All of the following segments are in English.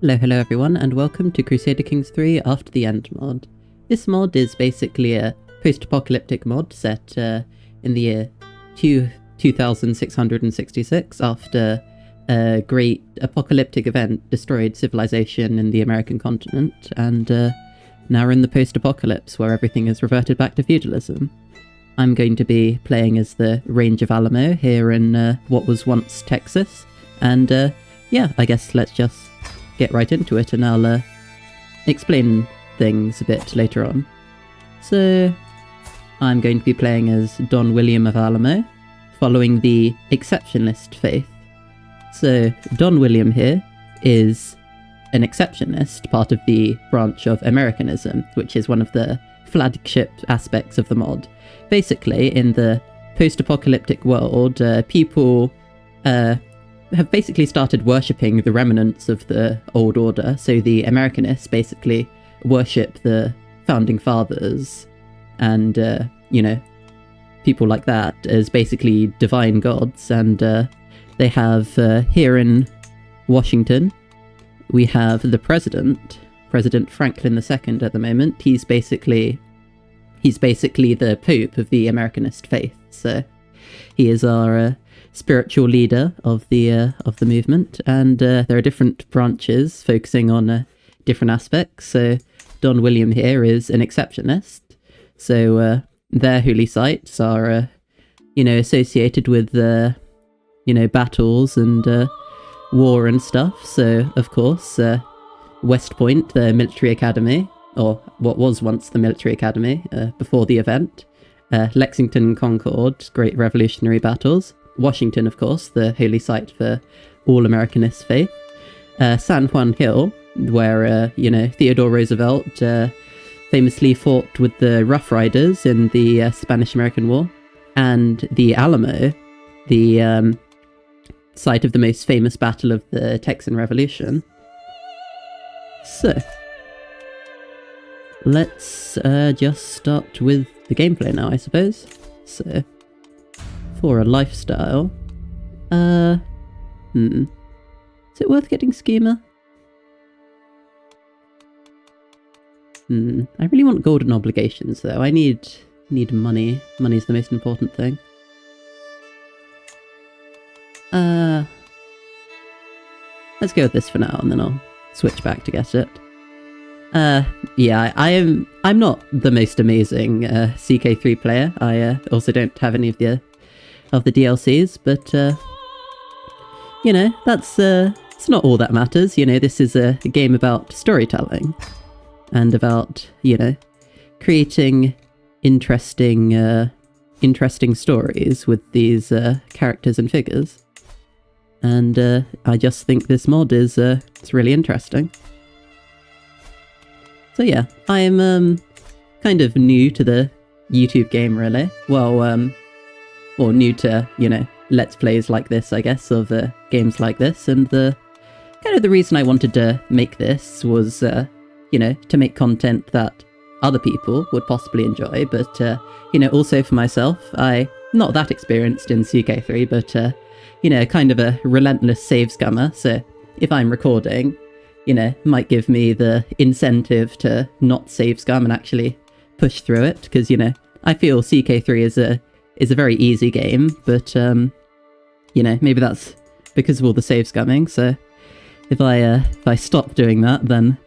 Hello everyone, and welcome to Crusader Kings 3 After the End mod. This mod is basically a post-apocalyptic mod set in the year 2666 after a great apocalyptic event destroyed civilization in the American continent, and now we're in the post-apocalypse where everything has reverted back to feudalism. I'm going to be playing as the Range of Álamo here in what was once Texas, and yeah, I guess let's just get right into it, and I'll explain things a bit later on. So, I'm going to be playing as Don William of Álamo, following the exceptionalist faith. So, Don William here is an exceptionalist, part of the branch of Americanism, which is one of the flagship aspects of the mod. Basically, in the post-apocalyptic world, people have basically started worshipping the remnants of the old order. So the Americanists basically worship the founding fathers and, people like that as basically divine gods. And they have, here in Washington, we have the President Franklin II at the moment. He's basically the Pope of the Americanist faith. So he is our spiritual leader of the movement, and there are different branches focusing on different aspects. So Don William here is an exceptionist. So their holy sites are associated with battles and war and stuff. So of course West Point, the military academy, or what was once the military academy before the event, Lexington and Concord, great revolutionary battles. Washington, of course, the holy site for all Americanist faith. San Juan Hill, where, Theodore Roosevelt famously fought with the Rough Riders in the Spanish-American War. And the Álamo, the site of the most famous battle of the Texan Revolution. So, let's just start with the gameplay now, I suppose. So, for a lifestyle, is it worth getting Schema? I really want golden obligations though. I need money. Money's the most important thing. Let's go with this for now, and then I'll switch back to get it. Yeah, I'm not the most amazing CK3 player. I also don't have any of the DLCs, but that's it's not all that matters. This is a game about storytelling and about creating interesting stories with these characters and figures. And I just think this mod is it's really interesting. So yeah, I'm kind of new to the YouTube game, really. Well, or new to, Let's Plays like this, I guess, of games like this. And the reason I wanted to make this was, to make content that other people would possibly enjoy. But, also for myself, I'm not that experienced in CK3, but, kind of a relentless save scummer. So if I'm recording, might give me the incentive to not save scum and actually push through it. Because, I feel CK3 is a very easy game, but, maybe that's because of all the save scumming. So if I stop doing that, then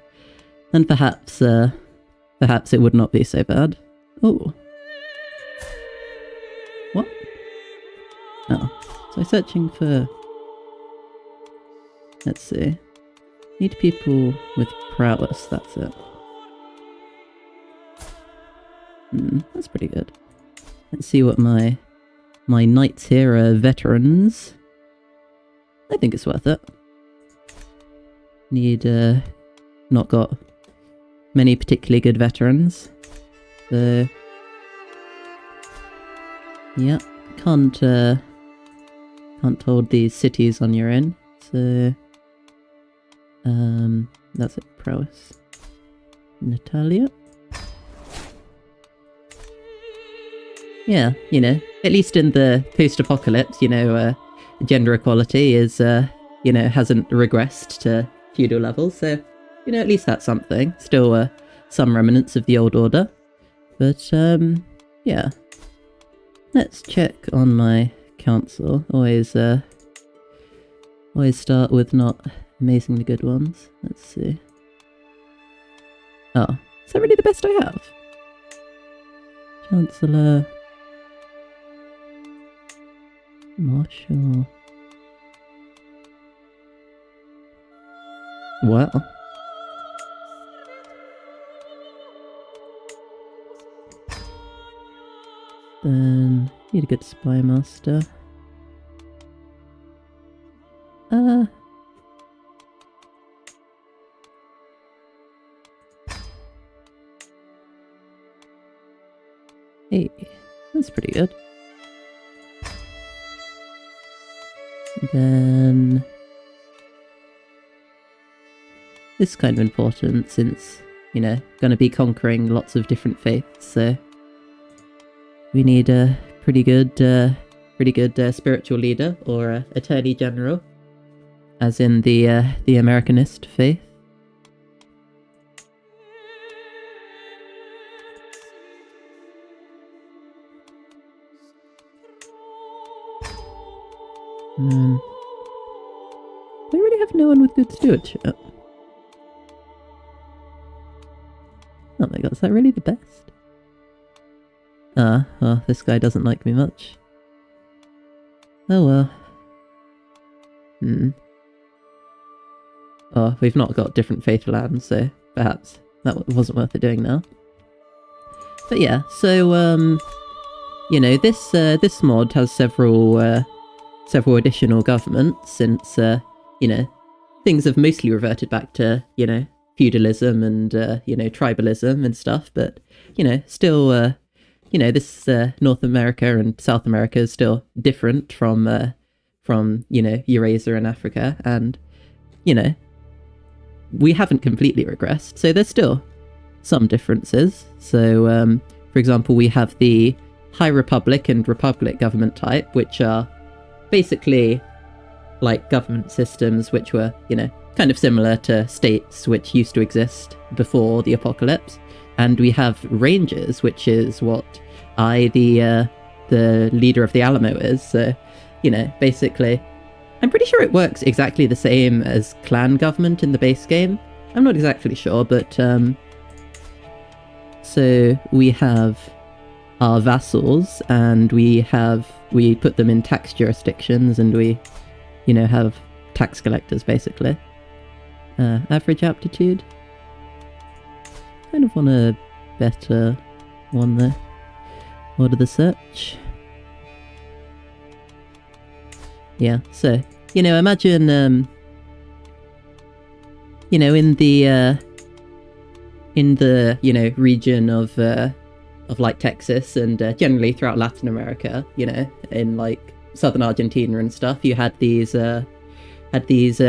perhaps it would not be so bad. Oh. What? Oh. So searching for... Let's see. Need people with prowess, that's it. That's pretty good. Let's see what my knights here are. Veterans. I think it's worth it. Need, not got many particularly good veterans. So, yeah, can't hold these cities on your own. So, that's it, prowess. Natalia. Yeah, at least in the post-apocalypse, gender equality is, hasn't regressed to feudal level, so, you know, at least that's something. Still some remnants of the old order. But, yeah. Let's check on my council. Always start with not amazingly good ones. Let's see. Oh, is that really the best I have? Chancellor... Marshal... Wow. Then need a good spy master. Hey, that's pretty good. Then this is kind of important since, you know, going to be conquering lots of different faiths, so we need a pretty good spiritual leader or attorney general, as in the Americanist faith. They really have no one with good stewardship. Oh my god, is that really the best? Well, this guy doesn't like me much. Oh well. Oh, we've not got different faith lands, so perhaps that wasn't worth it doing now. But yeah, so, you know, this mod has several additional governments since, you know, things have mostly reverted back to, you know, feudalism and, you know, tribalism and stuff, but, you know, still, you know, this North America and South America is still different from, you know, Eurasia and Africa, and, you know, we haven't completely regressed, so there's still some differences. So, for example, we have the High Republic and Republic government type, which are basically like government systems which were, you know, kind of similar to states which used to exist before the apocalypse. And we have ranges, which is what the leader of the Álamo is. So, you know, basically, I'm pretty sure it works exactly the same as clan government in the base game. I'm not exactly sure, but so we have our vassals, and we put them in tax jurisdictions, and we, you know, have tax collectors basically. Average aptitude. Kind of want a better one there. Order the search. Yeah, so, you know, imagine, you know, in the, you know, region of like Texas and generally throughout Latin America, you know, in like southern Argentina and stuff, you had these gauchos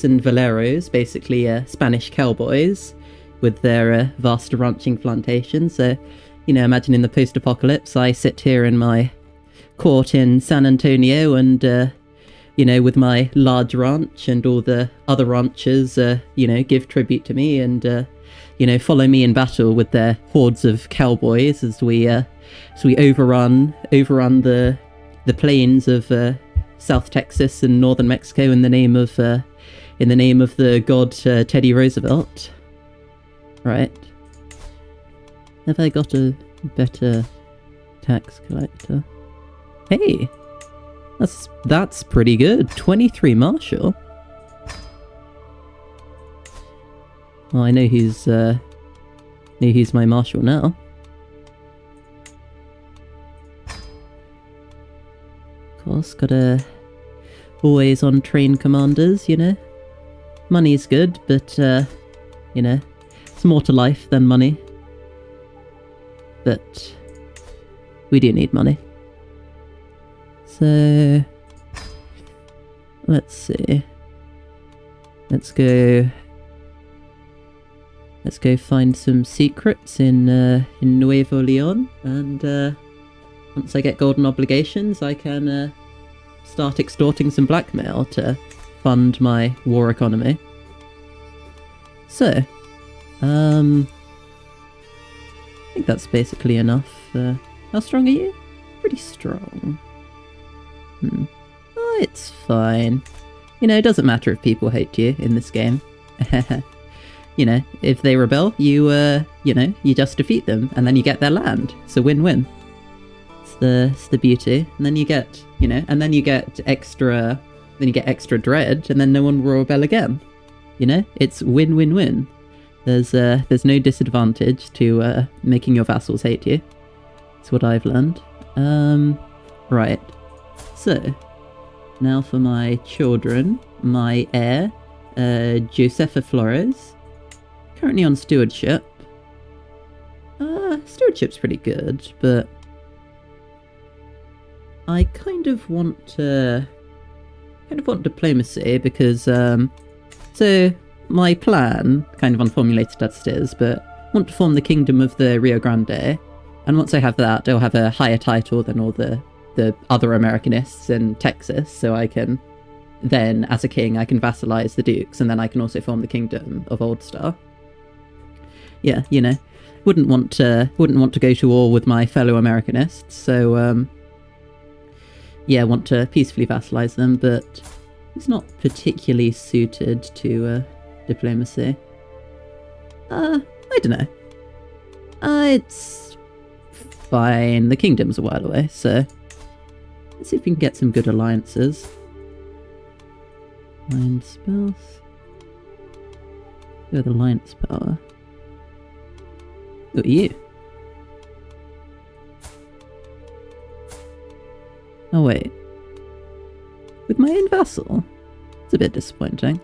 and valeros, basically Spanish cowboys with their vast ranching plantations. So, you know, imagine in the post-apocalypse, I sit here in my court in San Antonio and, you know, with my large ranch, and all the other ranchers, you know, give tribute to me and, you know, follow me in battle with their hordes of cowboys as we overrun the plains of South Texas and northern Mexico in the name of the god Teddy Roosevelt. Right. Have I got a better tax collector? Hey, that's pretty good. 23 Marshal. Well, I know who's my Marshal now. Of course, gotta always on train commanders, you know. Money's good, but, you know, it's more to life than money. But we do need money. So, let's see. Let's go find some secrets in Nuevo Leon, and once I get golden obligations, I can start extorting some blackmail to fund my war economy. So, I think that's basically enough. How strong are you? Pretty strong. Oh, it's fine. You know, it doesn't matter if people hate you in this game. You know, if they rebel, you just defeat them, and then you get their land. It's a win-win. It's the beauty. And then you get, and then you get extra dread, and then no one will rebel again. You know, it's win-win-win. There's no disadvantage to making your vassals hate you. That's what I've learned. Right. So, now for my children. My heir, Josefa Flores. Currently on stewardship. Stewardship's pretty good, but I kind of want diplomacy because, so my plan, kind of unformulated as it is, but I want to form the Kingdom of the Rio Grande, and once I have that, I'll have a higher title than all the other Americanists in Texas, so I can then, as a king, I can vassalize the dukes, and then I can also form the Kingdom of Old Star. Yeah, you know, wouldn't want to go to war with my fellow Americanists, so yeah, want to peacefully vassalize them, but it's not particularly suited to diplomacy. I don't know. It's fine. The kingdom's a while away, so let's see if we can get some good alliances. Alliance spells. Go with alliance power. Who are you? Oh wait. With my own vassal? It's a bit disappointing.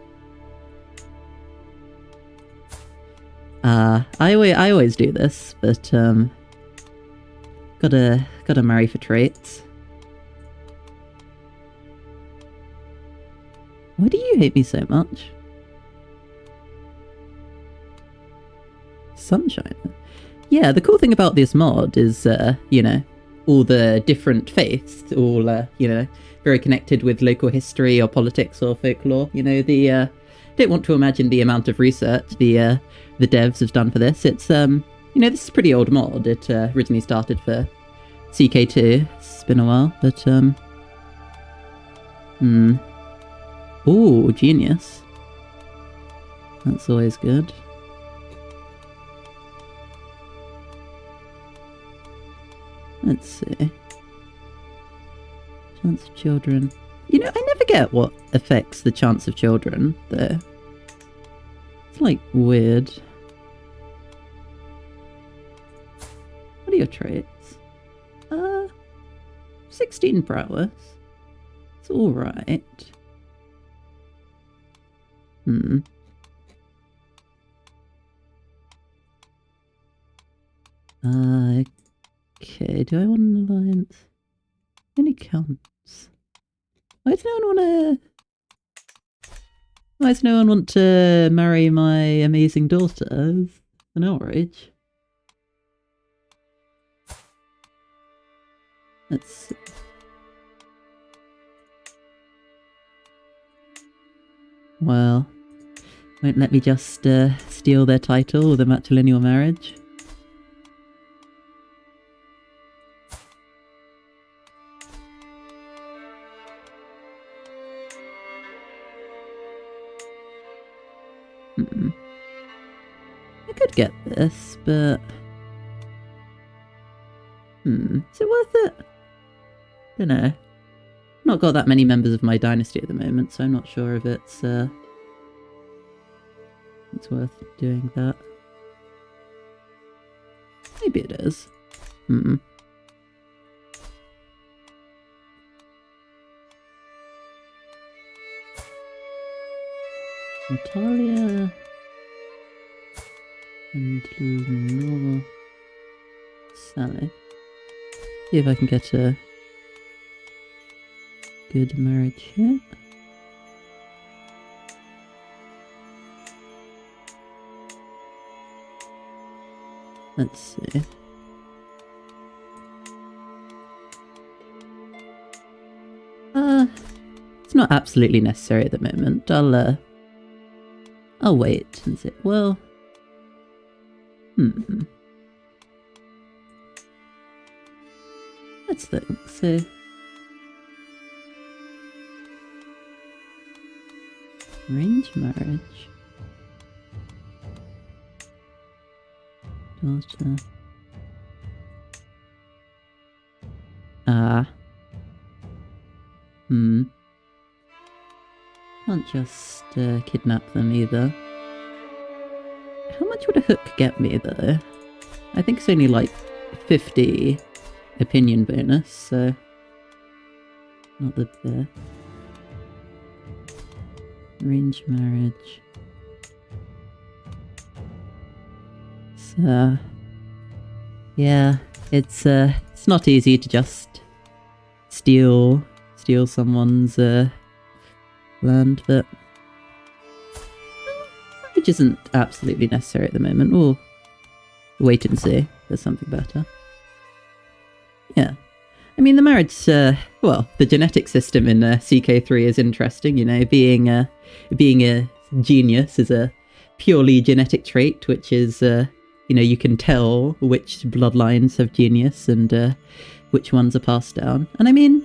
I always do this, but gotta marry for traits. Why do you hate me so much? Sunshine. Yeah, the cool thing about this mod is, all the different faiths, all, very connected with local history or politics or folklore. You know, don't want to imagine the amount of research the devs have done for this. It's, this is a pretty old mod. It originally started for CK3. It's been a while, but, Ooh, genius. That's always good. Let's see. Chance of children. You know, I never get what affects the chance of children, though. It's, like, weird. What are your traits? 16 prowess. It's alright. Okay, do I want an alliance? Only counts. Why does no one want to marry my amazing daughter? It's an outrage. Let's see. Well, won't let me just steal their title with a matrilineal marriage. I could get this, but... is it worth it? Don't know. Not got that many members of my dynasty at the moment, so I'm not sure if it's worth doing that. Maybe it is. Natalia and Lenore Sally. See if I can get a good marriage here. Let's see. It's not absolutely necessary at the moment. I'll wait and see. Well, let's think. So, arranged marriage. Daughter. Can't just kidnap them either. How much would a hook get me though? I think it's only like 50 opinion bonus, so not the best. Arranged marriage. So yeah, it's not easy to just steal someone's land, but which isn't absolutely necessary at the moment. We'll wait and see. There's something better. Yeah. I mean, the marriage, well, the genetic system in CK3 is interesting, you know, being a genius is a purely genetic trait, which is, you know, you can tell which bloodlines have genius and which ones are passed down. And I mean,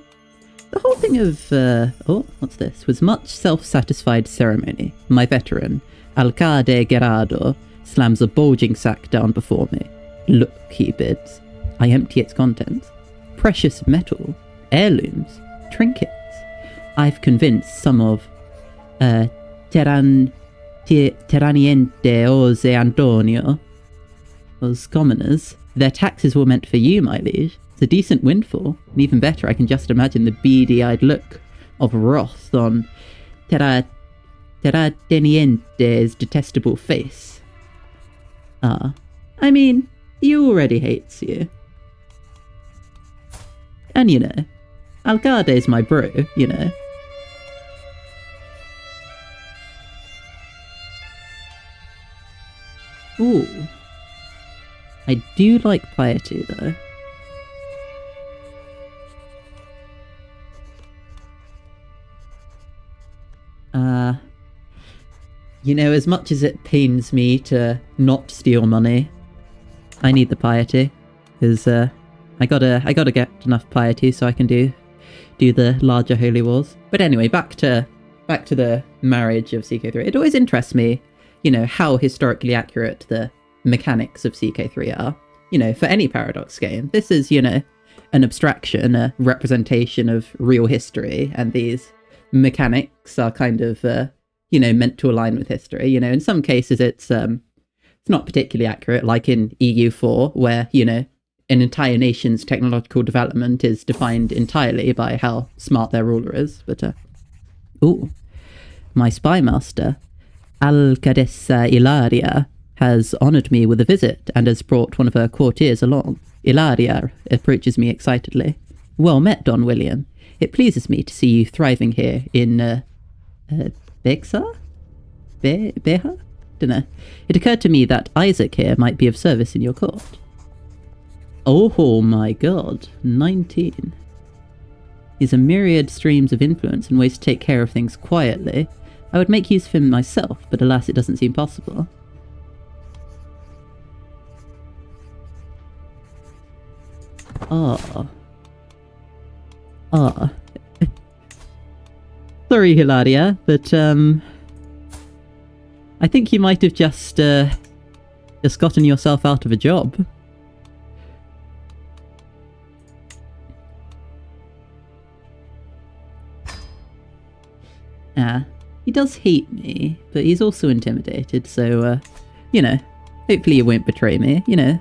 the whole thing of, oh, what's this? Was much self-satisfied ceremony. My veteran, Alcade Gerardo, slams a bulging sack down before me. Look, he bids. I empty its contents. Precious metal, heirlooms, trinkets. I've convinced some of Terraniente Jose Antonio, those commoners. Their taxes were meant for you, my liege. It's a decent windfall, and even better, I can just imagine the beady-eyed look of wrath on Terrateniente's detestable face. I mean, he already hates you. And you know, Alcade's my bro, you know. Ooh. I do like piety, though. You know, as much as it pains me to not steal money, I need the piety, because I gotta get enough piety so I can do the larger holy wars. But anyway, back to the marriage of CK3. It always interests me, you know, how historically accurate the mechanics of CK3 are. You know, for any Paradox game, this is, you know, an abstraction, a representation of real history, and these mechanics are kind of, you know, meant to align with history. You know, in some cases it's not particularly accurate, like in EU4, where, you know, an entire nation's technological development is defined entirely by how smart their ruler is. But, ooh, my spy master, Alcadessa Ilaria, has honoured me with a visit and has brought one of her courtiers along. Ilaria approaches me excitedly. Well met, Don William. It pleases me to see you thriving here in, Bexa? Beha? Dunno. It occurred to me that Isaac here might be of service in your court. Oh my god, 19. He's a myriad streams of influence and ways to take care of things quietly. I would make use of him myself, but alas, it doesn't seem possible. Sorry, Hilaria, but, I think you might have just gotten yourself out of a job. He does hate me, but he's also intimidated, so, you know, hopefully you won't betray me, you know,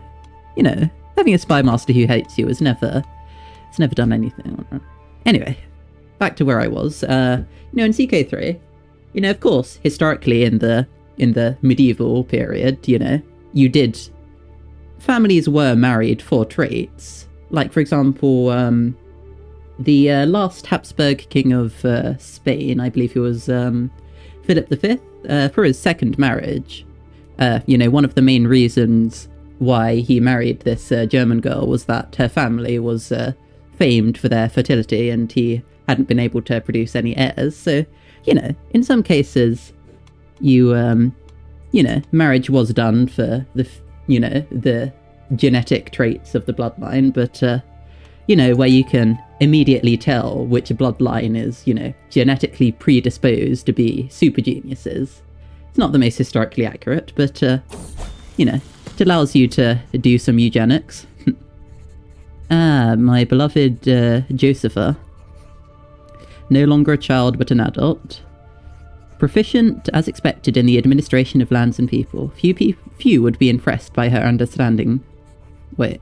having a spy master who hates you it's never done anything. Anyway, back to where I was, you know, in CK3, you know, of course, historically in the medieval period, you know, families were married for traits, like, for example, the last Habsburg king of Spain, I believe he was Philip V, for his second marriage. You know, one of the main reasons why he married this German girl was that her family was famed for their fertility and he hadn't been able to produce any heirs. So, you know, in some cases, you you know, marriage was done for the, you know, the genetic traits of the bloodline, but, you know, where you can immediately tell which bloodline is, you know, genetically predisposed to be super geniuses. It's not the most historically accurate, but, you know, it allows you to do some eugenics. Ah, my beloved Josepha. No longer a child, but an adult. Proficient, as expected, in the administration of lands and people. Few would be impressed by her understanding. Wait.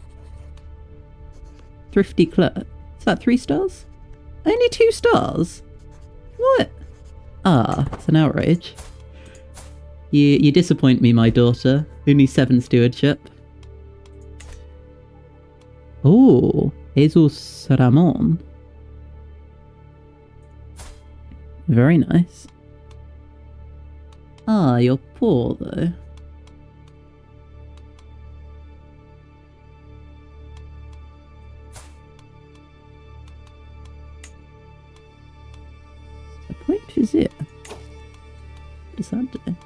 Thrifty clerk. Is that 3 stars? Only 2 stars? What? Ah, it's an outrage. You disappoint me, my daughter. Only 7 stewardship. Oh, Jesus Ramon. Very nice. Ah, you're poor, though. Appoint vizier. What does that do?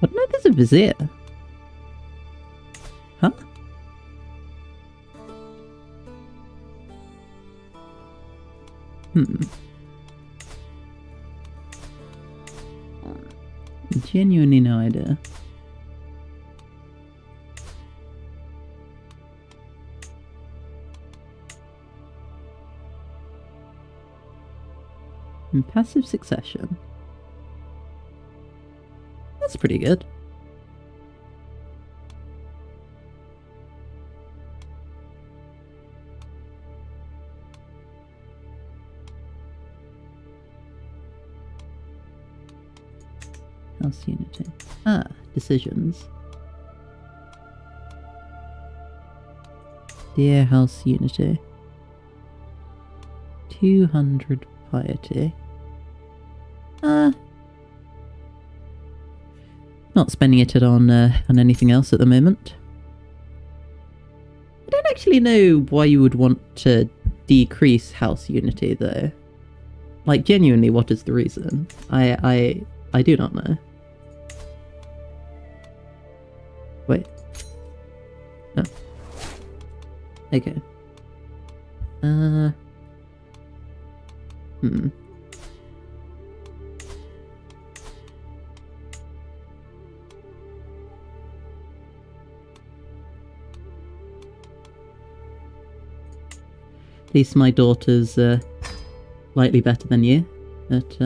I don't know if there's a vizier. Huh? Genuinely no idea. In passive succession. That's pretty good. House unity. Ah, decisions. Dear House Unity. 200 piety. Not spending it on anything else at the moment. I don't actually know why you would want to decrease House Unity, though. Like, genuinely, what is the reason? I do not know. Wait. Oh. Okay. At least my daughter's slightly better than you, but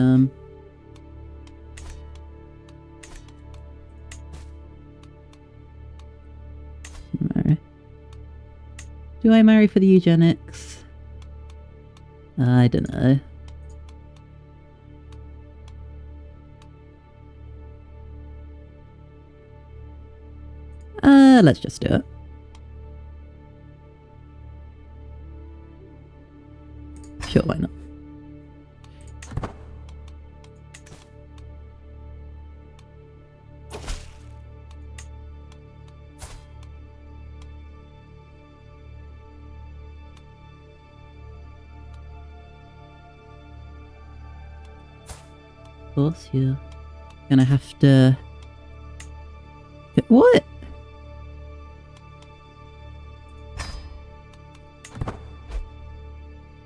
marry. Do I marry for the eugenics? I don't know. Let's just do it. Sure, why not? Of course, you're gonna have to... What?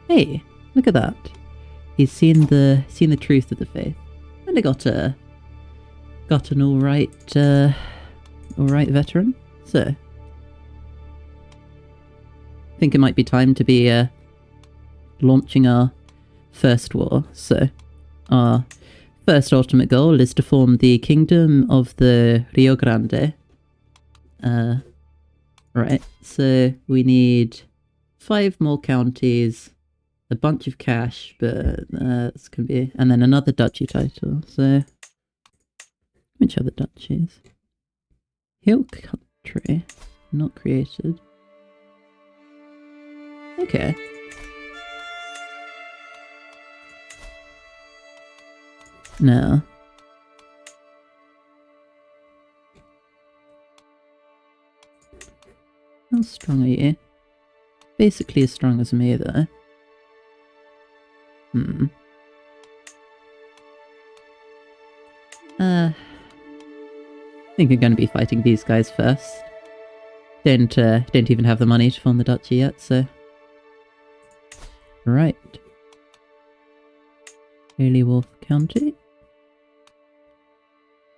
Hey, look at that. He's seen the truth of the faith. And I got an alright veteran. So I think it might be time to be launching our first war. So our first ultimate goal is to form the Kingdom of the Rio Grande. Right, so we need 5 more counties, a bunch of cash, but this can be, and then another duchy title. So which other duchies? Hill Country, not created. Okay. Now, How strong are you? Basically as strong as me, though. I think I'm going to be fighting these guys first. Don't even have the money to form the duchy yet, so... Right. Holy Wolf County.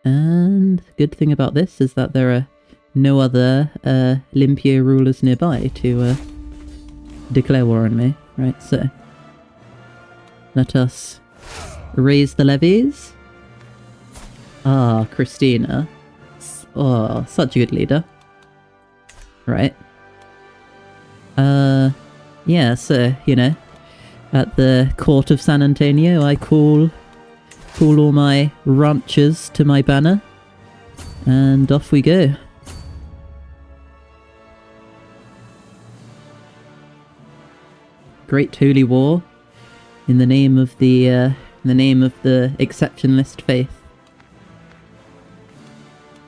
And the good thing about this is that there are no other Limpio rulers nearby to declare war on me. Right, so... Let us raise the levies. Ah, Christina. Oh, such a good leader. Right. Yeah, so, you know, at the court of San Antonio, I call all my ranchers to my banner, and off we go. Great Holy War, in the name of the exceptionalist faith.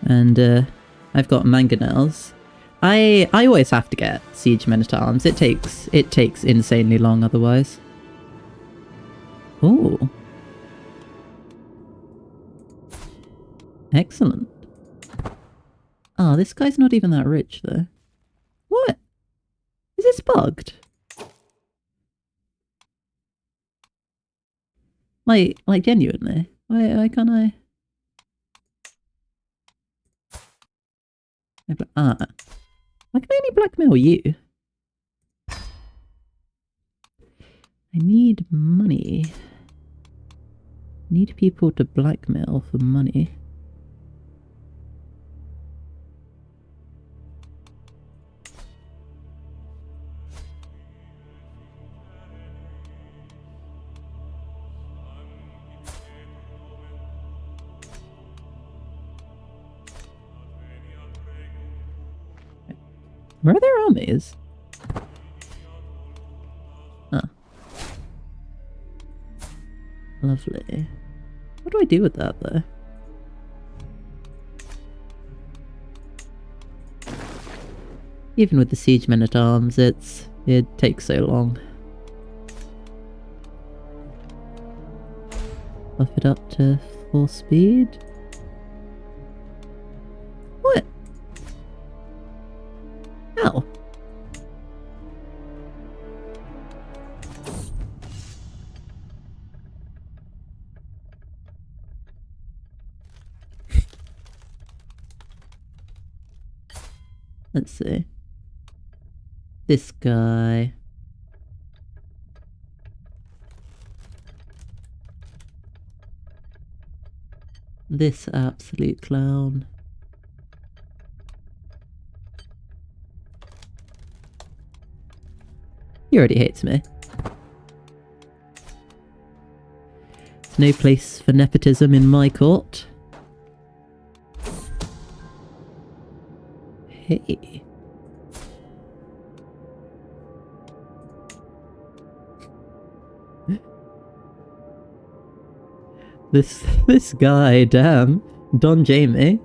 And I've got mangonels. I always have to get siege men at arms. It takes insanely long otherwise. Oh. Excellent. Oh, this guy's not even that rich though. What? Is this bugged? Like genuinely? Why can't I? Why can I only blackmail you? I need money. I need people to blackmail for money. Where are their armies? Ah. Lovely. What do I do with that, though? Even with the siege men at arms, it takes so long. Buff it up to 4 speed. What? How? Let's see. This guy. This absolute clown. He already hates me. There's no place for nepotism in my court. Hey. This guy, damn. Don Jamie.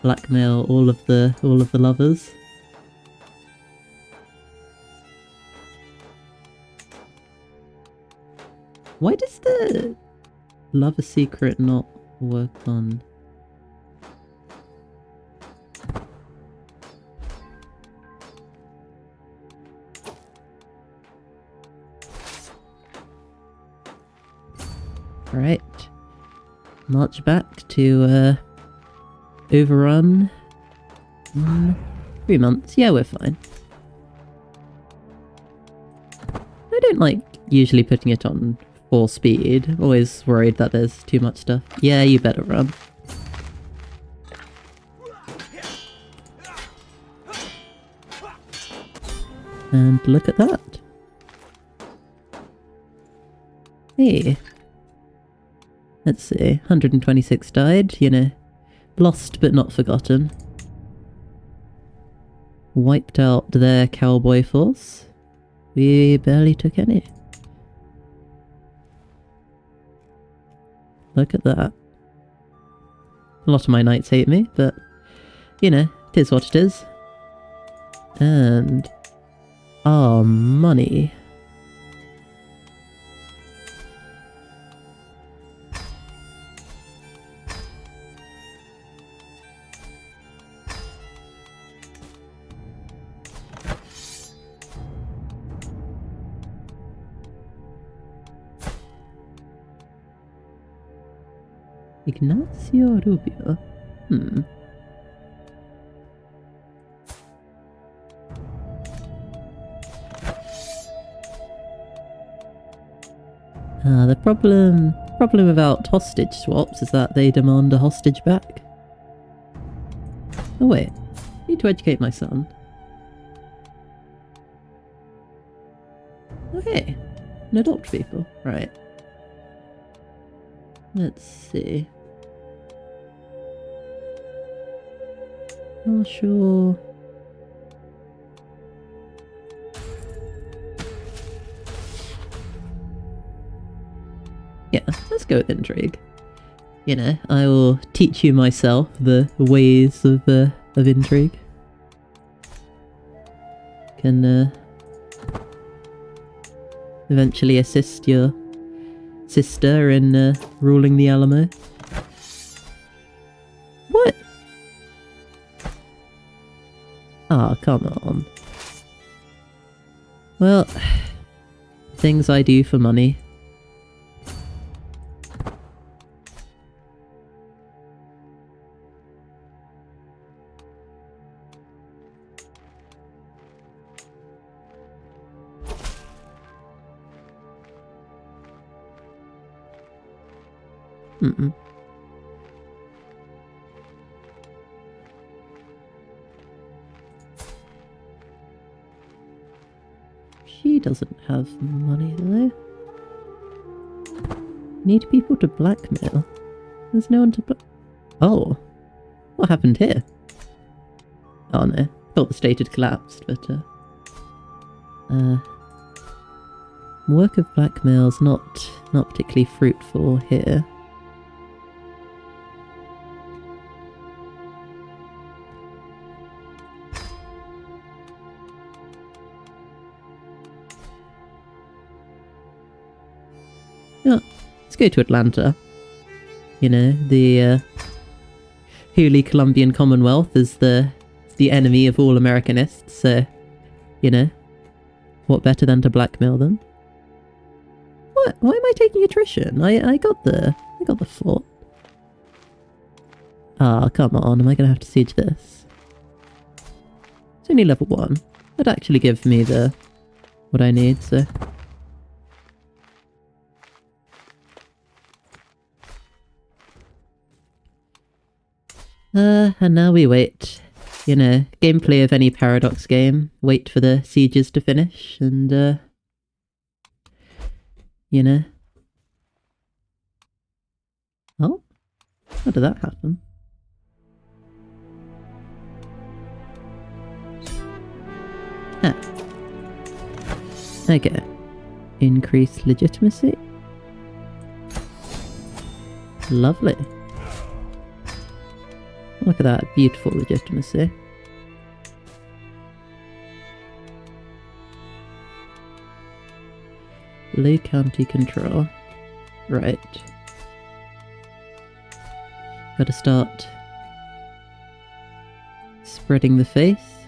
Blackmail all of the lovers. Why does the lover secret not work on? Right. March back to overrun 3 months. Yeah, we're fine. I don't like usually putting it on 4 speed. Always worried that there's too much stuff. Yeah, you better run. And look at that. Hey. Let's see, 126 died, you know. Lost but not forgotten. Wiped out their cowboy force. We barely took any. Look at that. A lot of my knights hate me, but, you know, it is what it is. And... our money. Ignacio Rubio. The problem about hostage swaps is that they demand a hostage back. Oh wait, I need to educate my son. Oh hey, and adopt people, right. Let's see. Not sure. Yeah, let's go with intrigue. You know, I will teach you myself the ways of intrigue. Can eventually assist your sister in ruling the Álamo. What? Ah, come on. Well, things I do for money. She doesn't have money though. Need people to blackmail. There's no one to Oh, what happened here? Oh no, thought the state had collapsed, but work of blackmail's not particularly fruitful here. Yeah, let's go to Atlanta. You know, the Holy Colombian Commonwealth is the enemy of all Americanists, so, you know, what better than to blackmail them? What? Why am I taking attrition? I got the fort. Ah, come on, am I gonna have to siege this? It's only level 1. That'd actually give me what I need, so... and now we wait. You know, gameplay of any Paradox game. Wait for the sieges to finish, and, you know. Oh? How did that happen? Ah. Okay. Increased legitimacy. Lovely. Look at that beautiful legitimacy. Low county control. Right. Gotta start spreading the faith.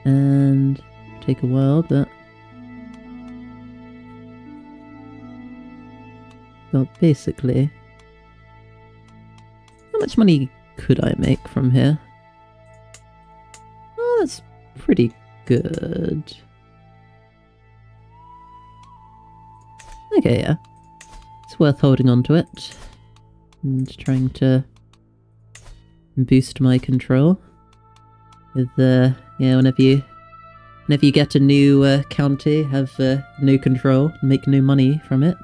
And take a while, but... well, basically... how much money could I make from here? Oh, that's pretty good. Okay, yeah. It's worth holding on to it. And trying to boost my control. With, yeah, whenever you get a new county, have no control, make no money from it.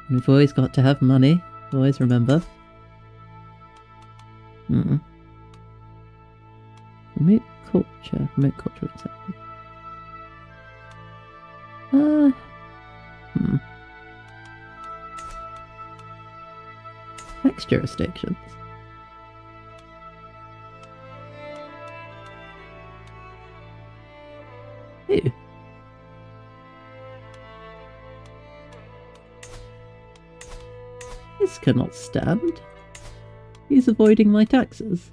And we've always got to have money, always remember. Remote culture accepted. tax jurisdictions. Ew. This cannot stand. He's avoiding my taxes.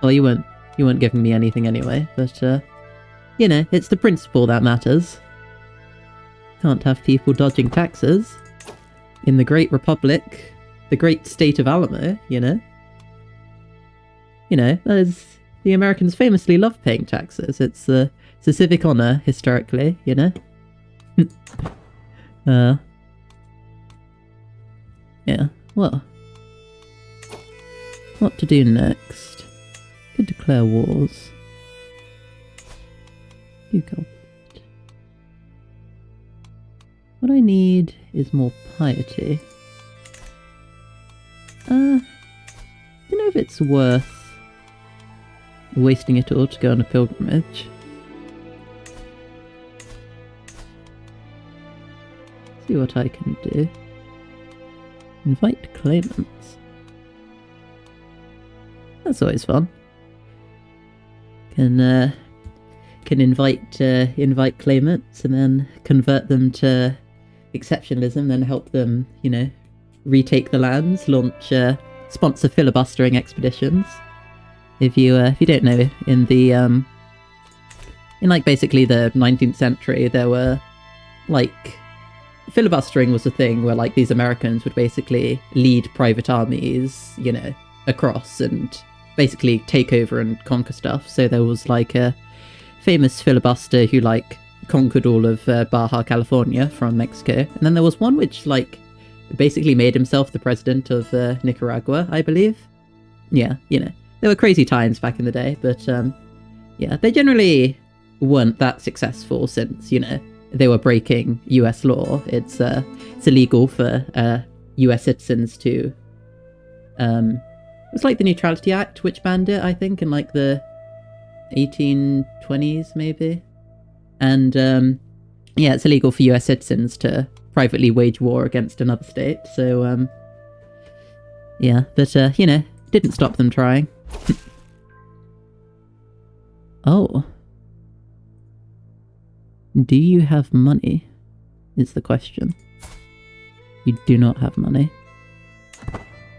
Well, you weren't giving me anything anyway, but, you know, it's the principle that matters. Can't have people dodging taxes. In the Great Republic, the great state of Álamo, you know? You know, the Americans famously love paying taxes. It's a civic honor, historically, you know? Yeah, well. What to do next? Could declare wars. You go. What I need is more piety. Don't know if it's worth wasting it all to go on a pilgrimage. See what I can do. Invite claimants. That's always fun. Can invite claimants and then convert them to exceptionalism, then help them, you know, retake the lands, launch sponsor filibustering expeditions. If you don't know, in like basically the 19th century, there were like filibustering was a thing where like these Americans would basically lead private armies, you know, across and basically take over and conquer stuff. So there was like a famous filibuster who like conquered all of Baja California from Mexico, and then there was one which like basically made himself the president of Nicaragua, I believe. Yeah, you know, there were crazy times back in the day, but yeah, they generally weren't that successful since, you know, they were breaking US law. It's illegal for US citizens to it was like the Neutrality Act which banned it, I think, in like the 1820s maybe. And yeah, it's illegal for US citizens to privately wage war against another state. So yeah, but you know, didn't stop them trying. Oh. Do you have money? Is the question. You do not have money.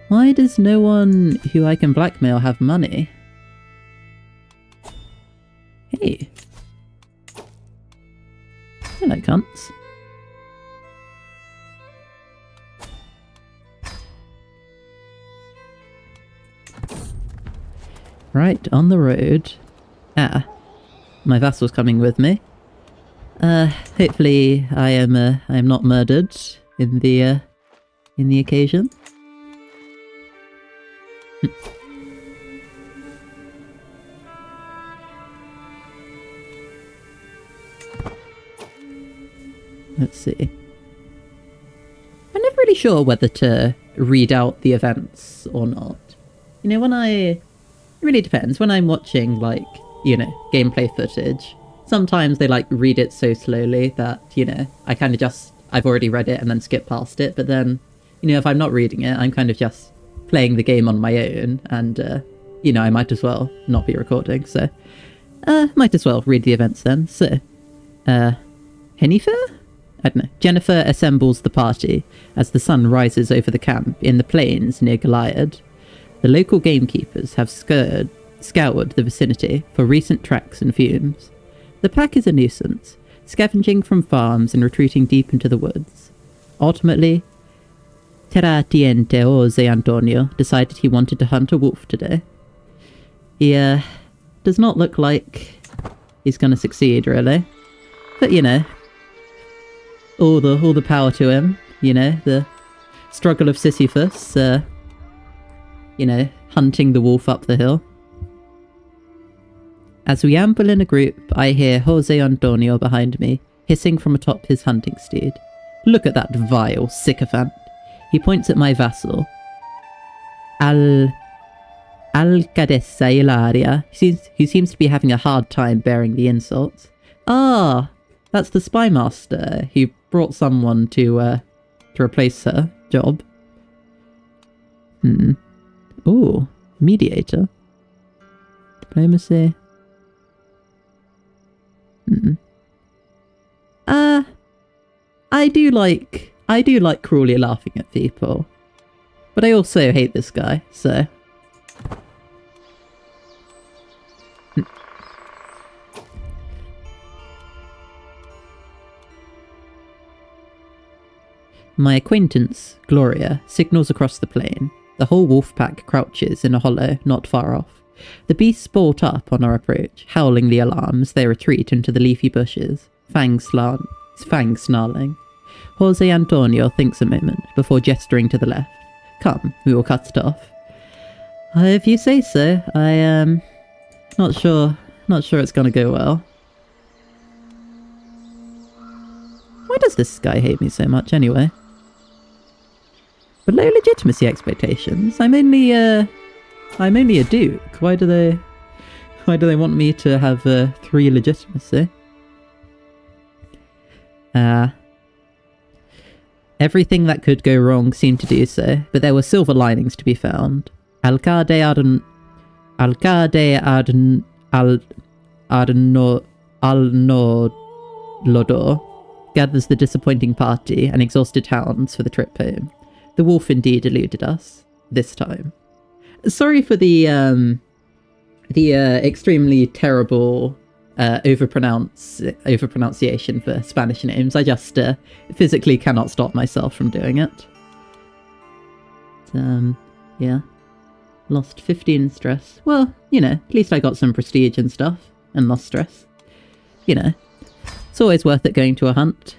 Why does no one who I can blackmail have money? Hey. Hello, cunts. Right, on the road. Ah, my vassal's coming with me. Hopefully I am not murdered in the occasion. Let's see. I'm never really sure whether to read out the events or not. You know, it really depends. When I'm watching, like, you know, gameplay footage, sometimes they, like, read it so slowly that, you know, I kind of I've already read it and then skip past it. But then, you know, if I'm not reading it, I'm kind of just playing the game on my own. And, you know, I might as well not be recording. So, might as well read the events then. So, Hennifer? I don't know. Jennifer assembles the party as the sun rises over the camp in the plains near Goliad. The local gamekeepers have scoured the vicinity for recent tracks and fumes. The pack is a nuisance, scavenging from farms and retreating deep into the woods. Ultimately, Terratiente Jose Antonio decided he wanted to hunt a wolf today. He does not look like he's going to succeed, really. But, you know, all the power to him. You know, the struggle of Sisyphus, you know, hunting the wolf up the hill. As we amble in a group, I hear Jose Antonio behind me, hissing from atop his hunting steed. Look at that vile sycophant. He points at my vassal. Al... Alcadessa Ilaria, who seems to be having a hard time bearing the insults. Ah, that's the spy master who brought someone to replace her job. Ooh, mediator. Diplomacy. I do like cruelly laughing at people. But I also hate this guy, so... My acquaintance, Gloria, signals across the plain. The whole wolf pack crouches in a hollow not far off. The beasts bolt up on our approach, howling the alarm as they retreat into the leafy bushes, fangs snarling. Jose Antonio thinks a moment before gesturing to the left. Come, we will cut it off. If you say so, I am not sure it's gonna go well. Why does this guy hate me so much anyway? Below legitimacy expectations. I'm only a duke. Why do they want me to have 3 legitimacy? Everything that could go wrong seemed to do so, but there were silver linings to be found. Alcade Alnodor gathers the disappointing party and exhausted hounds for the trip home. The wolf indeed eluded us, this time. Sorry for the extremely terrible overpronunciation for Spanish names. I just physically cannot stop myself from doing it. Yeah. Lost 15 stress. Well, you know, at least I got some prestige and stuff, and lost stress. You know, it's always worth it going to a hunt.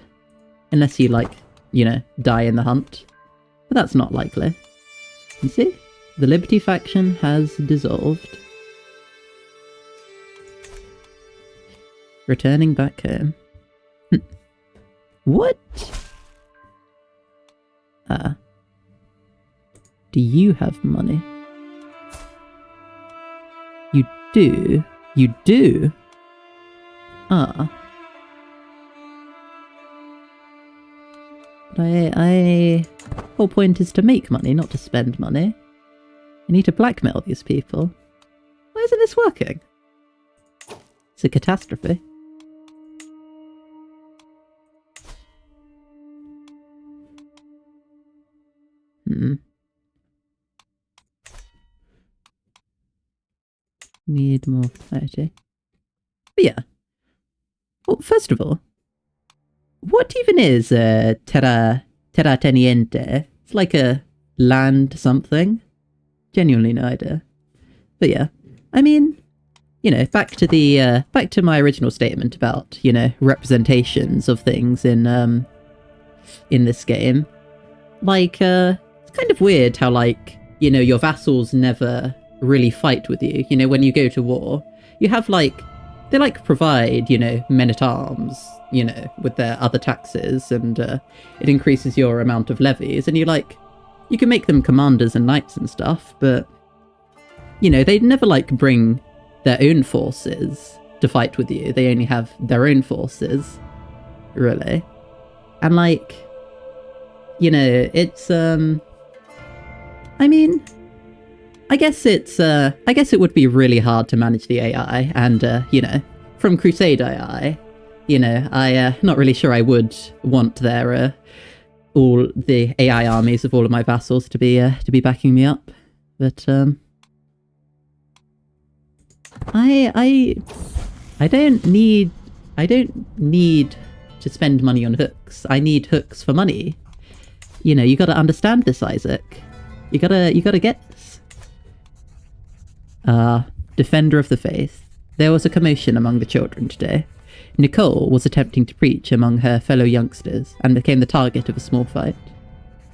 Unless you, like, you know, die in the hunt. But that's not likely. You see? The Liberty faction has dissolved. Returning back home. What? Do you have money? You do? You do? But whole point is to make money, not to spend money. I need to blackmail these people. Why isn't this working? It's a catastrophe. Need more clarity. But yeah. Well, first of all, what even is terrateniente? It's like a land something. Genuinely no idea. But yeah, I mean, you know, back to my original statement about, you know, representations of things in this game. Like, it's kind of weird how, like, you know, your vassals never really fight with you. You know, when you go to war, you have, like, they, like, provide, you know, men-at-arms, you know, with their other taxes, and it increases your amount of levies, and you can make them commanders and knights and stuff, but, you know, they never, like, bring their own forces to fight with you. They only have their own forces, really. And, like, you know, it's, I mean, I guess it would be really hard to manage the AI, and, you know, from Crusade AI, you know, not really sure I would want their, all the AI armies of all of my vassals to be backing me up, but, I don't need to spend money on hooks. I need hooks for money. You know, you gotta understand this, Isaac. You gotta get this. Defender of the Faith. There was a commotion among the children today. Nicole was attempting to preach among her fellow youngsters and became the target of a small fight.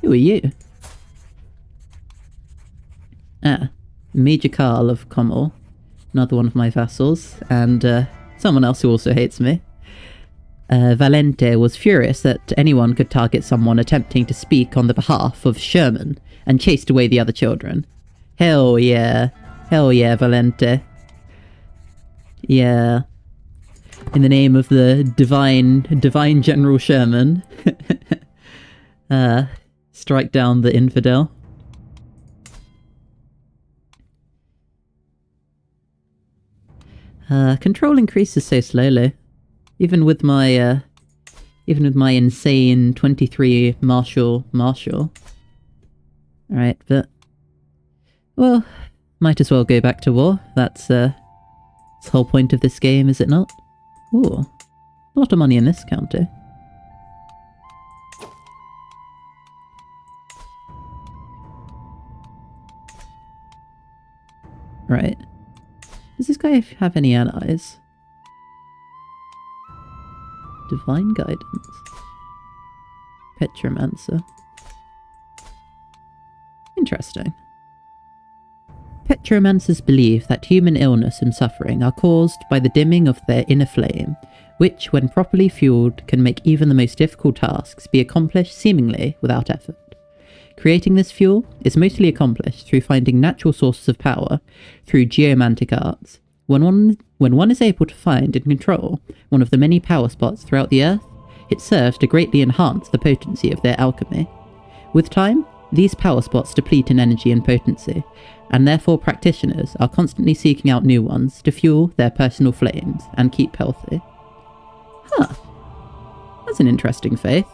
Who are you? Major Carl of Comel. Another one of my vassals, and someone else who also hates me. Valente was furious that anyone could target someone attempting to speak on the behalf of Sherman, and chased away the other children. Hell yeah. Hell yeah, Valente. Yeah. In the name of the divine General Sherman. Strike down the infidel. Control increases so slowly. Even with my insane 23 martial. Alright, but... well, might as well go back to war. That's the whole point of this game, is it not? Ooh, a lot of money in this county. Right. Does this guy have any allies? Divine Guidance. Petromancer. Interesting. Petromancers believe that human illness and suffering are caused by the dimming of their inner flame, which, when properly fueled, can make even the most difficult tasks be accomplished seemingly without effort. Creating this fuel is mostly accomplished through finding natural sources of power through geomantic arts. When one is able to find and control one of the many power spots throughout the earth, it serves to greatly enhance the potency of their alchemy. With time, these power spots deplete in energy and potency, and therefore practitioners are constantly seeking out new ones to fuel their personal flames and keep healthy. Huh. That's an interesting faith.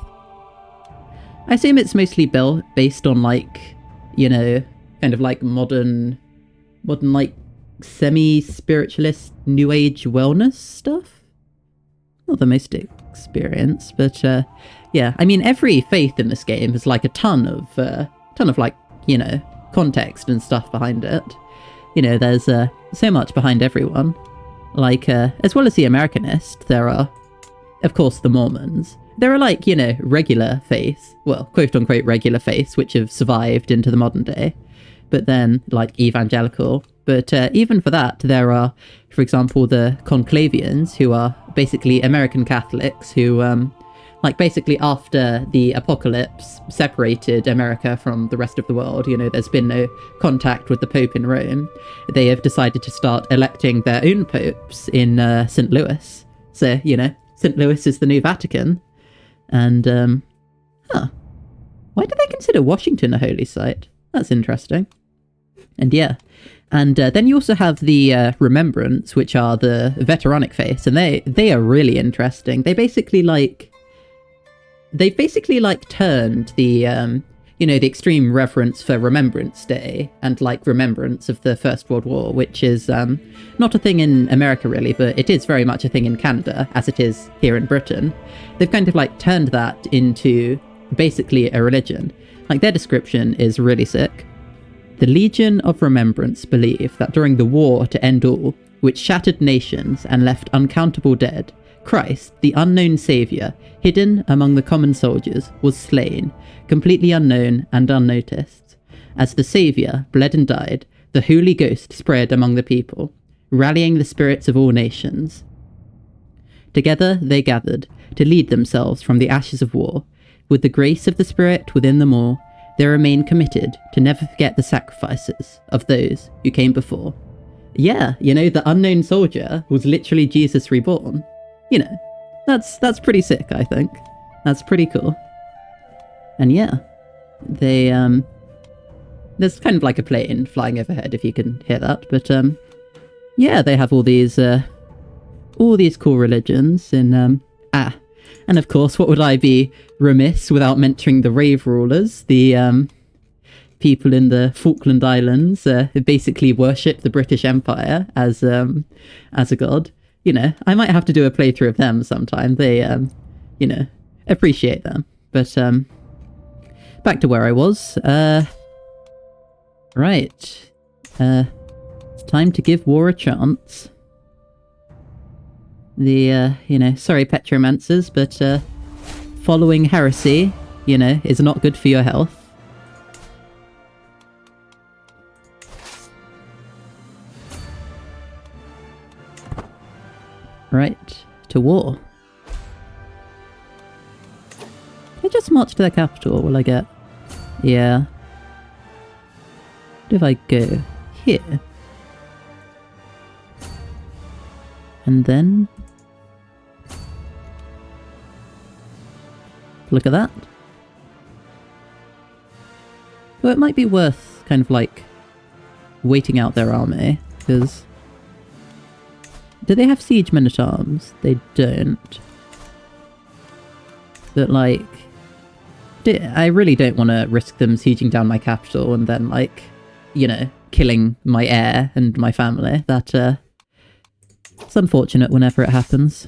I assume it's mostly based on, like, you know, kind of like modern like, semi-spiritualist New Age wellness stuff? Not the most experienced, but, yeah. I mean, every faith in this game has, like, a ton of, like, you know, context and stuff behind it. You know, there's, so much behind everyone. Like, as well as the Americanist, there are, of course, the Mormons. There are, like, you know, regular faiths, well, quote-unquote regular faiths, which have survived into the modern day, but then, like, evangelical. But even for that, there are, for example, the Conclavians, who are basically American Catholics, who, like, basically after the apocalypse separated America from the rest of the world, you know, there's been no contact with the Pope in Rome, they have decided to start electing their own popes in St. Louis. So, you know, St. Louis is the new Vatican. And, why do they consider Washington a holy site? That's interesting. And yeah. And then you also have the Remembrance, which are the veteranic faiths, and they are really interesting. They've basically turned the, you know, the extreme reverence for Remembrance Day and, like, remembrance of the First World War, which is not a thing in America, really, but it is very much a thing in Canada, as it is here in Britain. They've kind of, like, turned that into basically a religion. Like, their description is really sick. The Legion of Remembrance believe that during the war to end all, which shattered nations and left uncountable dead, Christ, the unknown saviour, hidden among the common soldiers, was slain, completely unknown and unnoticed. As the saviour bled and died, the Holy Ghost spread among the people, rallying the spirits of all nations. Together they gathered to lead themselves from the ashes of war. With the grace of the Spirit within them all, they remain committed to never forget the sacrifices of those who came before. Yeah, you know, the unknown soldier was literally Jesus reborn. You know, that's pretty sick, I think. That's pretty cool. And yeah, they, there's kind of like a plane flying overhead, if you can hear that, but, yeah, they have all these cool religions in, and of course, what would I be remiss without mentioning the rave rulers, the, people in the Falkland Islands, who basically worship the British Empire as a god. You know, I might have to do a playthrough of them sometime. They, you know, appreciate them. But, back to where I was. Right. It's time to give war a chance. The, you know, sorry Petromancers, but, following heresy, you know, is not good for your health. Right, to war. Can I just march to their capital? Will I get... Yeah. What if I go here? And then... look at that. Well, it might be worth kind of like waiting out their army, because... do they have siege men-at-arms? They don't. But like... I really don't want to risk them sieging down my capital and then like, you know, killing my heir and my family. That, it's unfortunate whenever it happens.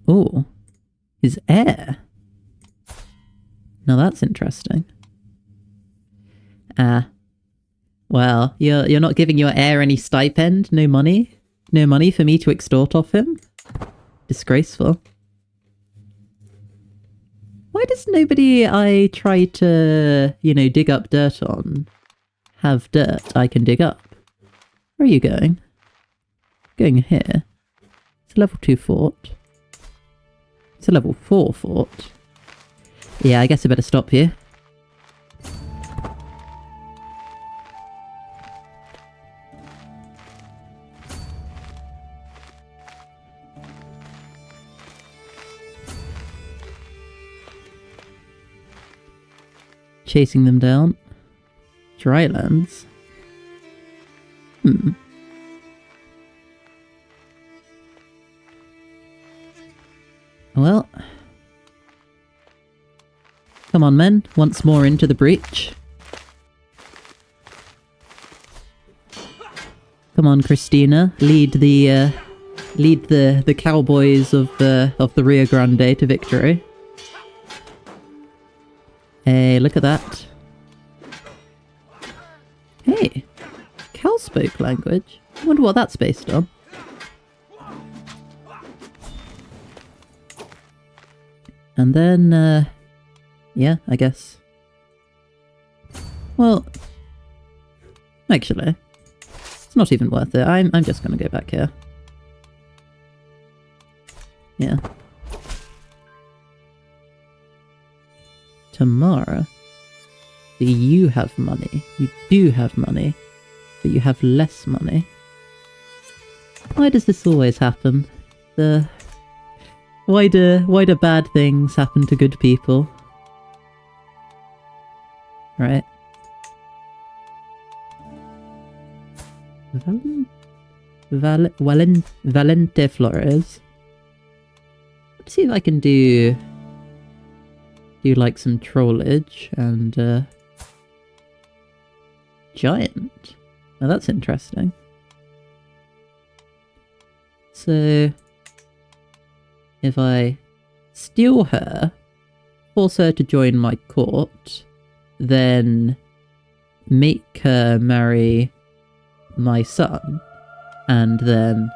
Oh, his heir. Now that's interesting. Well, you're not giving your heir any stipend? No money? No money for me to extort off him? Disgraceful. Why does nobody I try to, you know, dig up dirt on have dirt I can dig up? Where are you going? Going here. It's a level 2 fort. It's a level 4 fort. Yeah, I guess I better stop here. Chasing them down. Drylands. Well. Come on, men. Once more into the breach. Come on, Christina. Lead the cowboys of the Rio Grande to victory. Hey, look at that. Hey, Cal spoke language. I wonder what that's based on. And then, yeah, I guess. Well, actually, it's not even worth it. I'm just gonna go back here. Yeah. Tamara, do you have money? You do have money, but you have less money. Why does this always happen? Why do bad things happen to good people? Right. Valente Flores. Let's see if I can do like some trollage and giant. Now that's interesting. So if I steal her, force her to join my court, then make her marry my son, and then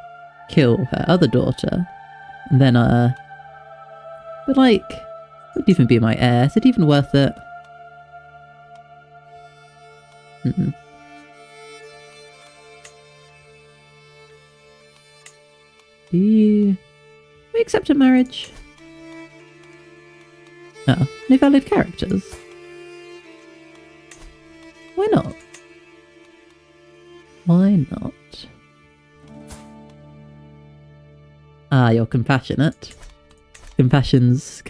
kill her other daughter, and then but like, would even be my heir? Is it even worth it? Do we accept a marriage? Oh, no valid characters. Why not? Why not? Ah, you're compassionate. Compassion's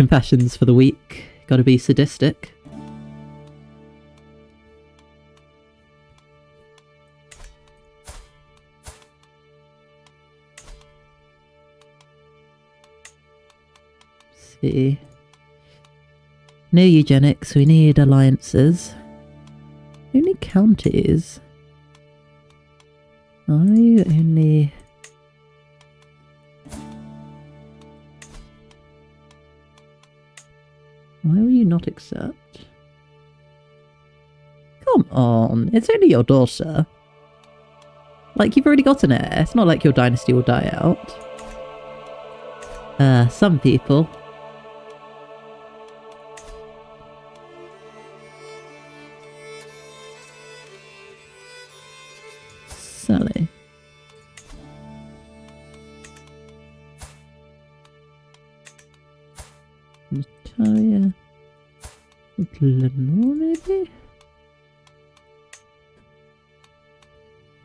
for the weak. Gotta be sadistic. See. No eugenics, we need alliances. Only counties. Are you only... Why will you not accept? Come on, it's only your daughter. Like, you've already got an heir. It's not like your dynasty will die out. Some people. Sally. Lenore, maybe?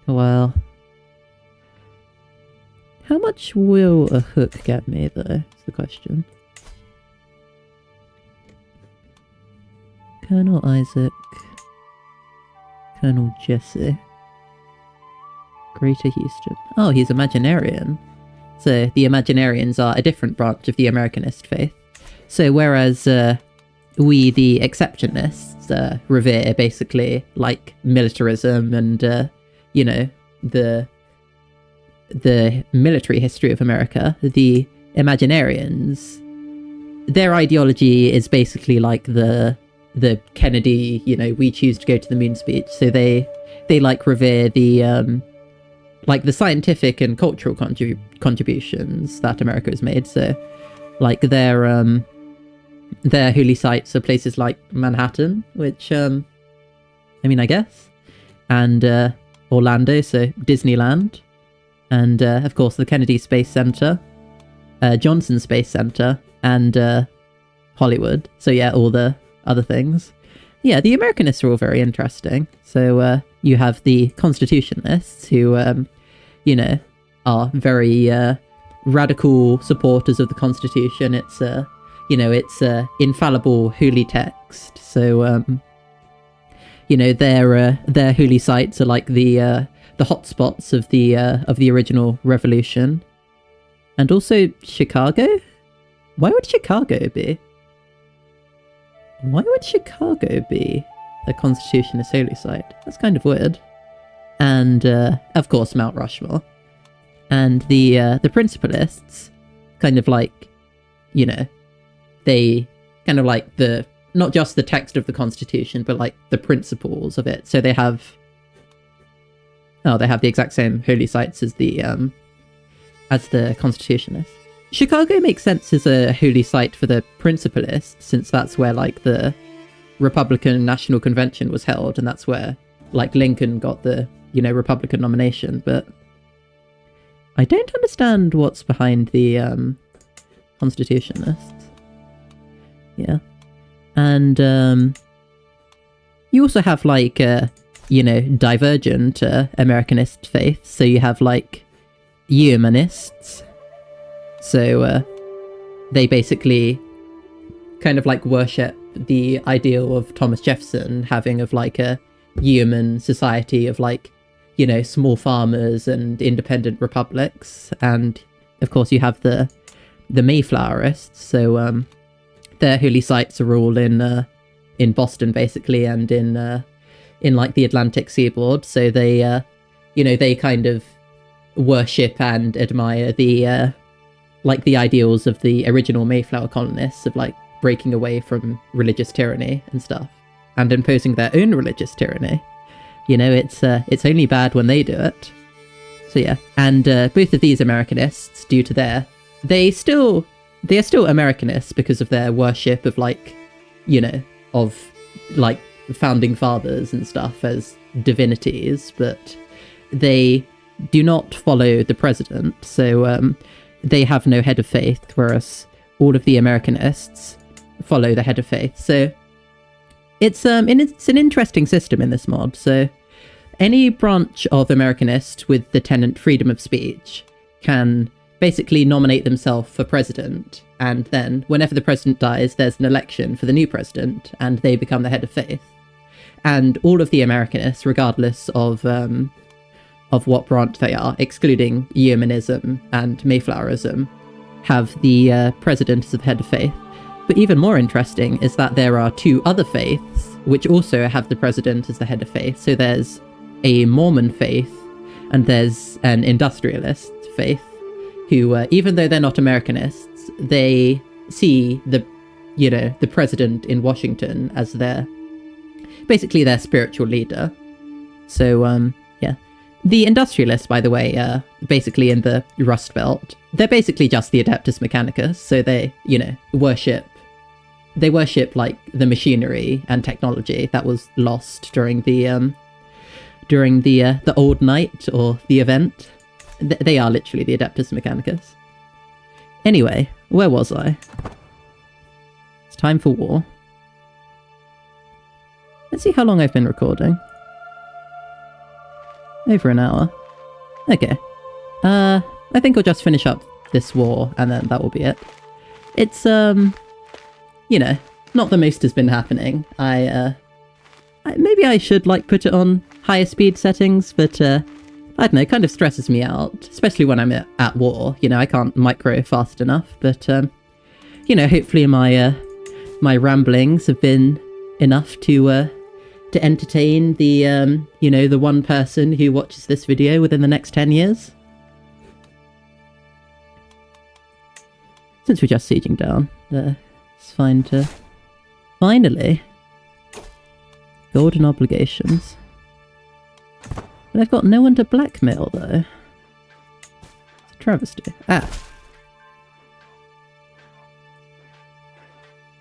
Well, how much will a hook get me, though, is the question. Colonel Isaac. Colonel Jesse. Greater Houston. Oh, he's Imaginarian. So the Imaginarians are a different branch of the Americanist faith. So whereas we, the Exceptionists, revere basically like militarism and, you know, the military history of America, the Imaginarians, their ideology is basically like the Kennedy, you know, we choose to go to the moon speech. So they like revere the like the scientific and cultural contributions that America has made. So like their holy sites are places like Manhattan, which I mean, I guess, and Orlando, so Disneyland, and of course the Kennedy Space Center, Johnson Space Center, and Hollywood. So yeah, all the other things. Yeah, the Americanists are all very interesting. So you have the Constitutionists who, you know, are very radical supporters of the Constitution. It's you know, it's infallible holy text. So you know, their holy sites are like the hotspots of the original revolution, and also Chicago. Why would Chicago be? Why would Chicago be a Constitutionist holy site? That's kind of weird. And of course Mount Rushmore, and the Principalists, kind of like, you know, they kind of like the not just the text of the Constitution, but like the principles of it. So they have the exact same holy sites as the Constitutionists. Chicago makes sense as a holy site for the Principalists, since that's where like the Republican National Convention was held, and that's where like Lincoln got the, you know, Republican nomination. But I don't understand what's behind the Constitutionists. Yeah. And you also have like you know, divergent Americanist faiths. So you have like humanists. So they basically kind of like worship the ideal of Thomas Jefferson having of like a human society of like, you know, small farmers and independent republics. And of course you have the Mayflowerists. So their holy sites are all in Boston basically, and in like the Atlantic seaboard. So they you know, they kind of worship and admire the like the ideals of the original Mayflower colonists of like breaking away from religious tyranny and stuff, and imposing their own religious tyranny. You know, it's only bad when they do it. So yeah, and both of these Americanists, due to they are still Americanists because of their worship of like, you know, of like founding fathers and stuff as divinities, but they do not follow the president. So they have no head of faith, whereas all of the Americanists follow the head of faith. So it's an interesting system in this mod. So any branch of Americanist with the tenant freedom of speech can basically nominate themselves for president, and then whenever the president dies, there's an election for the new president, and they become the head of faith. And all of the Americanists, regardless of what branch they are, excluding Yeomanism and Mayflowerism, have the president as the head of faith. But even more interesting is that there are two other faiths which also have the president as the head of faith. So there's a Mormon faith and there's an industrialist faith, who, even though they're not Americanists, they see the president in Washington as basically their spiritual leader. So, yeah. The industrialists, by the way, basically in the Rust Belt, they're basically just the Adeptus Mechanicus. So they, you know, worship like the machinery and technology that was lost during the old night or the event. They are literally the Adeptus Mechanicus. Anyway, where was I? It's time for war. Let's see how long I've been recording. Over an hour. Okay. I think I'll just finish up this war, and then that will be it. It's, you know, not the most has been happening. Maybe I should, like, put it on higher speed settings, but, I don't know, it kind of stresses me out, especially when I'm at war. You know, I can't micro fast enough, but, you know, hopefully my ramblings have been enough to entertain the, you know, the one person who watches this video within the next 10 years. Since we're just sieging down, it's fine to... Finally! Golden obligations. But I've got no one to blackmail, though. It's a travesty. Ah!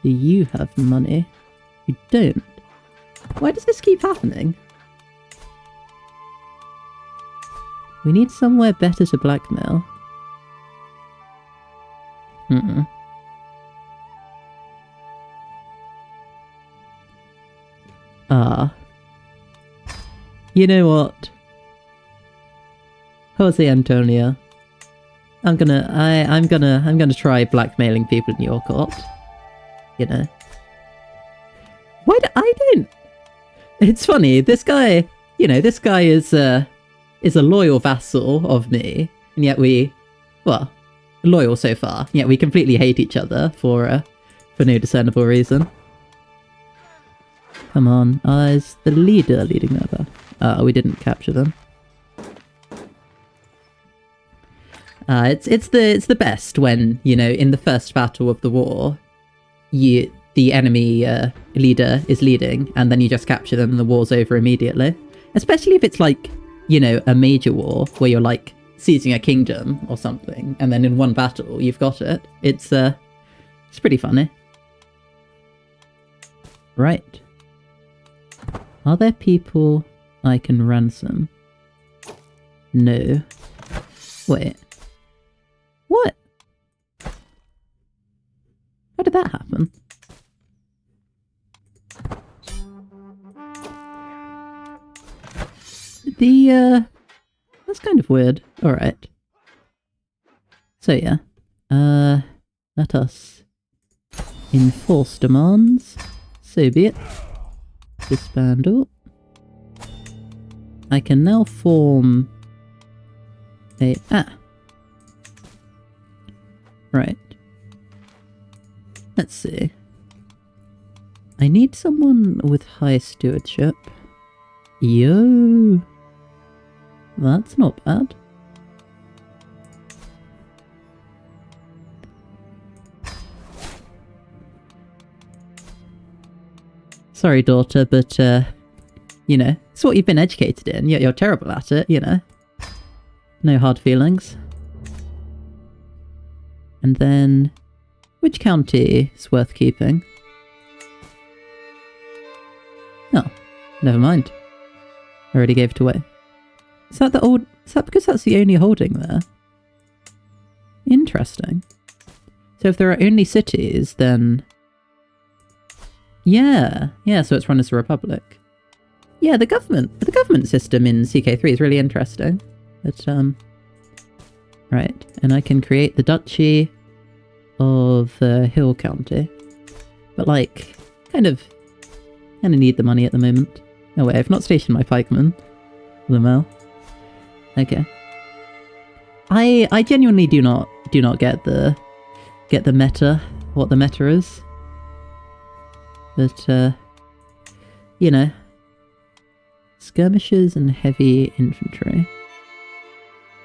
Do you have money? You don't. Why does this keep happening? We need somewhere better to blackmail. Ah. You know what? Jose Antonio. I'm gonna try blackmailing people in your court. You know. Why do I don't? It's funny, this guy, you know, this guy is a loyal vassal of me, and yet well, loyal so far, yet we completely hate each other for no discernible reason. Come on, is the leader leading that? We didn't capture them. It's the best when, you know, in the first battle of the war, the enemy leader is leading, and then you just capture them and the war's over immediately. Especially if it's like, you know, a major war where you're like seizing a kingdom or something, and then in one battle you've got it. It's pretty funny. Right. Are there people I can ransom? No. Wait. What? How did that happen? That's kind of weird. Alright. So yeah. Let us enforce demands. So be it. Disbandle. I can now form a... Right. Let's see. I need someone with high stewardship. Yo! That's not bad. Sorry, daughter, but, you know, it's what you've been educated in. You're terrible at it, you know. No hard feelings. And then, which county is worth keeping? Oh, never mind. I already gave it away. Is that because that's the only holding there? Interesting. So if there are only cities, then... Yeah, so it's run as a republic. Yeah, the government system in CK3 is really interesting. But, right, and I can create the Duchy of Hill County. But, like, kind of need the money at the moment. Oh wait, I've not stationed my pikemen. Lamel. Okay. I genuinely do not get the meta, what the meta is. But, you know, skirmishers and heavy infantry.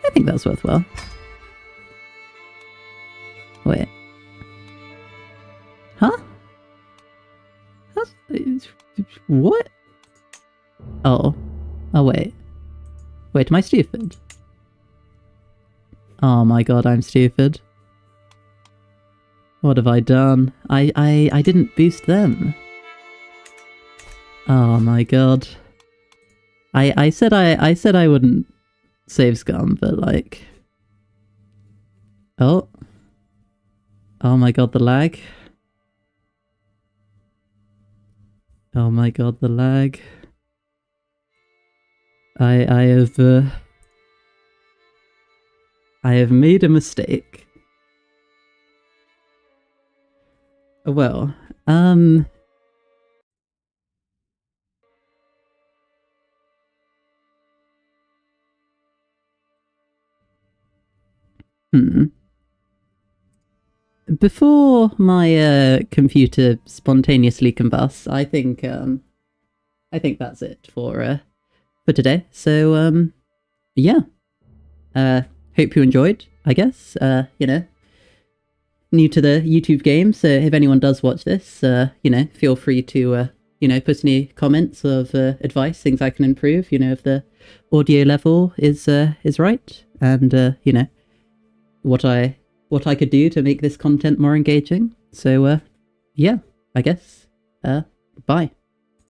I think that's worthwhile. Wait. Huh? What? Oh. Oh, wait. Wait, am I stupid? Oh my god, I'm stupid. What have I done? I didn't boost them. Oh my god. I said I wouldn't save scum, but like... Oh. Oh my god, the lag. Oh my god, the lag. I have made a mistake. Well, Before my computer spontaneously combusts, I think that's it for today. So yeah. Hope you enjoyed, I guess. New to the YouTube game, so if anyone does watch this, feel free to put any comments of advice, things I can improve, if the audio level is right, and what I could do to make this content more engaging. So yeah, I guess bye.